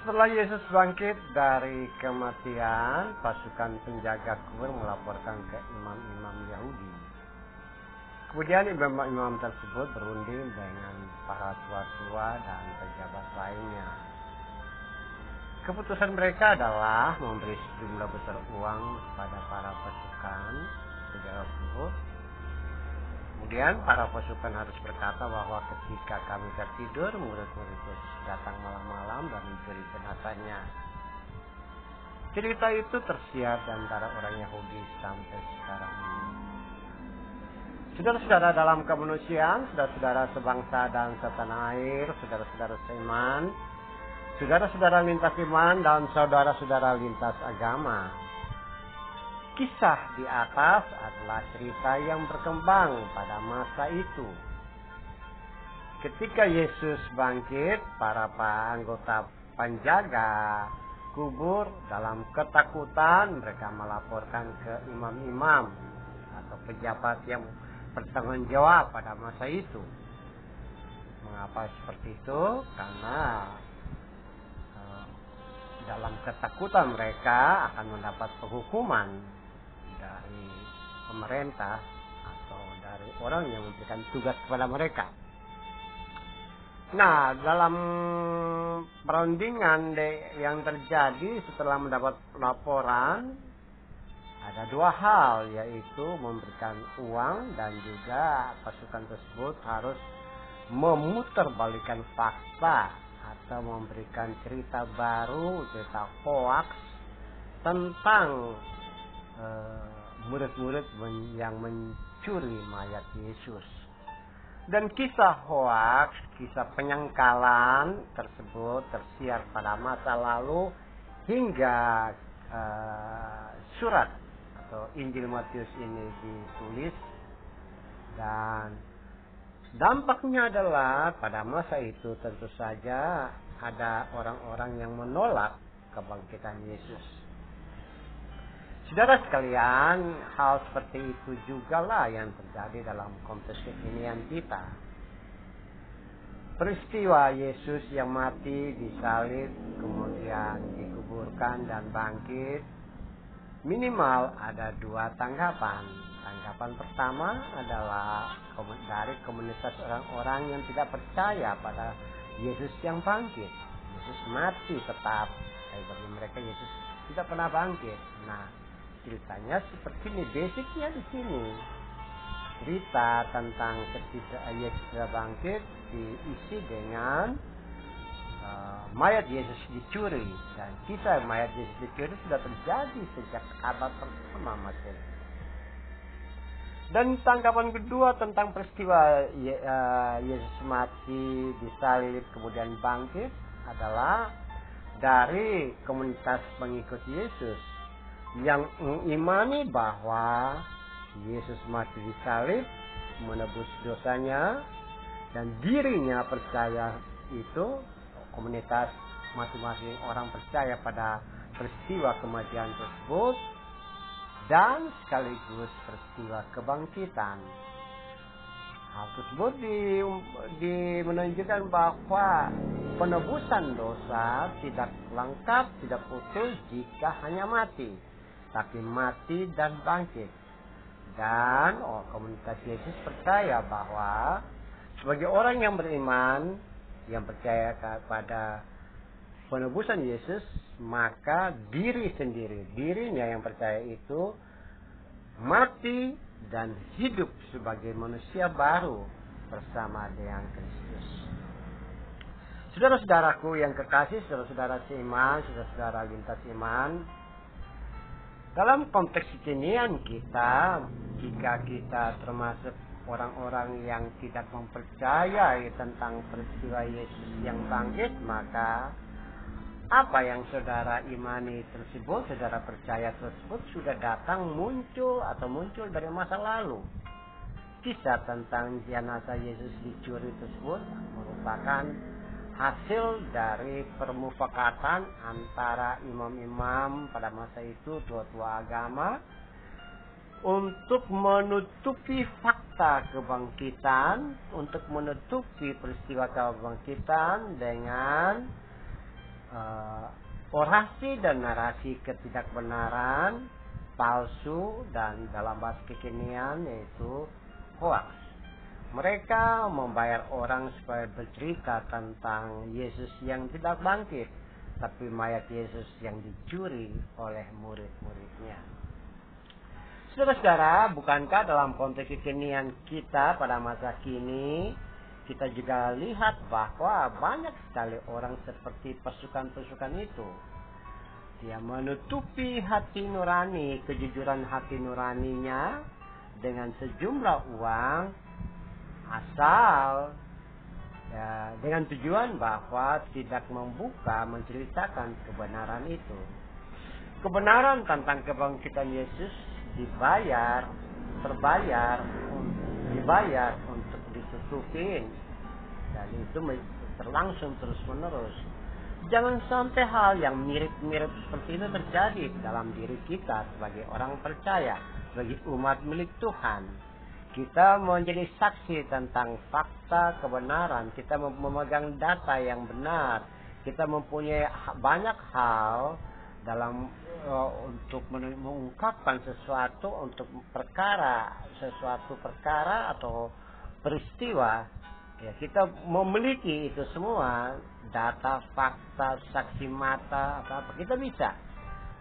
Setelah Yesus bangkit dari kematian, pasukan penjaga kubur melaporkan ke imam-imam Yahudi. Kemudian imam-imam tersebut berunding dengan para tua-tua dan pejabat lainnya. Keputusan mereka adalah memberi sejumlah besar uang kepada para pasukan penjaga kubur. Kemudian para pasukan harus berkata bahwa ketika kami tertidur, murid-murid Yesus datang malam-malam dan mencuri jenazahnya. Cerita itu tersiar di antara orang Yahudi sampai sekarang ini. Saudara-saudara dalam kemanusiaan, saudara-saudara sebangsa dan setanah air, saudara-saudara seiman, saudara-saudara lintas iman, dan saudara-saudara lintas agama. Kisah di atas adalah cerita yang berkembang pada masa itu. Ketika Yesus bangkit, para anggota penjaga kubur dalam ketakutan mereka melaporkan ke imam-imam atau pejabat yang bertanggung jawab pada masa itu. Mengapa seperti itu? Karena dalam ketakutan mereka akan mendapat penghukuman dari pemerintah atau dari orang yang memberikan tugas kepada mereka. Nah, dalam perundingan yang terjadi setelah mendapat laporan, ada dua hal, yaitu memberikan uang dan juga pasukan tersebut harus memutarbalikkan fakta atau memberikan cerita baru, cerita hoax tentang murid-murid yang mencuri mayat Yesus. Dan kisah hoax, kisah penyangkalan tersebut tersiar pada masa lalu hingga surat atau Injil Matius ini ditulis. Dan dampaknya adalah pada masa itu tentu saja ada orang-orang yang menolak kebangkitan Yesus. Saudara sekalian, hal seperti itu jugalah yang terjadi dalam konteks kekinian kita. Peristiwa Yesus yang mati, disalib, kemudian dikuburkan dan bangkit, minimal ada dua tanggapan. Tanggapan pertama adalah dari komunitas orang-orang yang tidak percaya pada Yesus yang bangkit. Yesus mati tetap, tapi bagi mereka Yesus tidak pernah bangkit. Nah, ceritanya seperti ini, basicnya di sini. Cerita tentang ketika Yesus sudah bangkit diisi dengan mayat Yesus dicuri, dan kisah mayat Yesus dicuri sudah terjadi sejak abad pertama Masehi. Dan tanggapan kedua tentang peristiwa Yesus mati, disalib, kemudian bangkit adalah dari komunitas pengikut Yesus yang mengimani bahwa Yesus mati disalib menebus dosanya, dan dirinya percaya itu, komunitas masing-masing orang percaya pada peristiwa kematian tersebut dan sekaligus peristiwa kebangkitan. Hal tersebut menunjukkan bahwa penebusan dosa tidak lengkap, tidak utuh jika hanya mati, tapi mati dan bangkit. Dan komunitas Yesus percaya bahwa sebagai orang yang beriman, yang percaya kepada penebusan Yesus, maka dirinya yang percaya itu mati dan hidup sebagai manusia baru bersama dengan Kristus. Saudara-saudaraku yang kekasih, saudara-saudara seiman, saudara-saudara lintas iman, dalam konteks kekinian kita, jika kita termasuk orang-orang yang tidak mempercayai tentang peristiwa Yesus yang bangkit, maka apa yang saudara imani tersebut, saudara percaya tersebut sudah muncul dari masa lalu. Kisah tentang jenazah Yesus dicuri tersebut merupakan hasil dari permufakatan antara imam-imam pada masa itu, tua-tua agama, untuk menutupi fakta kebangkitan, untuk menutupi peristiwa kebangkitan dengan eh, orasi dan narasi ketidakbenaran, palsu, dan dalam bahasa kekinian yaitu hoax. Mereka membayar orang supaya bercerita tentang Yesus yang tidak bangkit, tapi mayat Yesus yang dicuri oleh murid-muridnya. Saudara-saudara, bukankah dalam konteks kekinian kita pada masa kini, kita juga lihat bahwa banyak sekali orang seperti pasukan-pasukan itu. Dia menutupi hati nurani, kejujuran hati nuraninya dengan sejumlah uang, asal ya, dengan tujuan bahwa tidak membuka, menceritakan kebenaran itu. Kebenaran tentang kebangkitan Yesus dibayar untuk ditutupin, dan itu berlangsung terus menerus. Jangan sampai hal yang mirip-mirip seperti itu terjadi dalam diri kita sebagai orang percaya, bagi umat milik Tuhan. Kita menjadi saksi tentang fakta kebenaran, kita memegang data yang benar, kita mempunyai banyak hal dalam untuk mengungkapkan sesuatu, untuk sesuatu perkara atau peristiwa. Ya, kita memiliki itu semua, data, fakta, saksi mata, apa-apa kita bisa.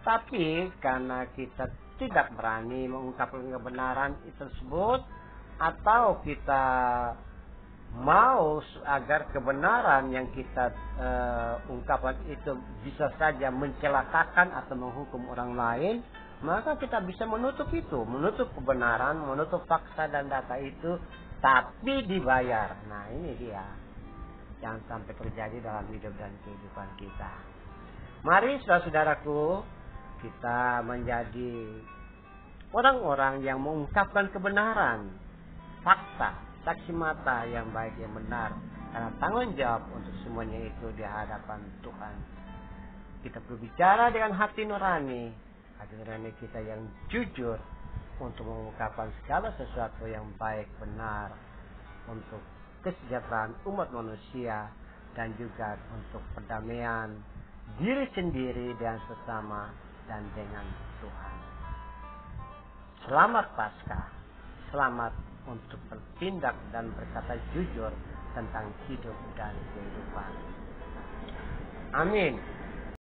Tapi karena kita tidak berani mengungkapkan kebenaran itu tersebut, atau kita mau agar kebenaran yang kita ungkapkan itu bisa saja mencelakakan atau menghukum orang lain, maka kita bisa menutup itu, menutup kebenaran, menutup fakta dan data itu, tapi dibayar. Nah, ini dia yang sampai terjadi dalam hidup dan kehidupan kita. Mari saudara-saudaraku, kita menjadi orang-orang yang mengungkapkan kebenaran, fakta, saksi mata yang baik, yang benar, karena tanggung jawab untuk semuanya itu di hadapan Tuhan. Kita berbicara dengan hati nurani kita yang jujur untuk mengungkapkan segala sesuatu yang baik, benar, untuk kesejahteraan umat manusia dan juga untuk perdamaian diri sendiri dan sesama dan dengan Tuhan. Selamat Paskah, selamat untuk bertindak dan berkata jujur tentang hidup dan kehidupan. Amin.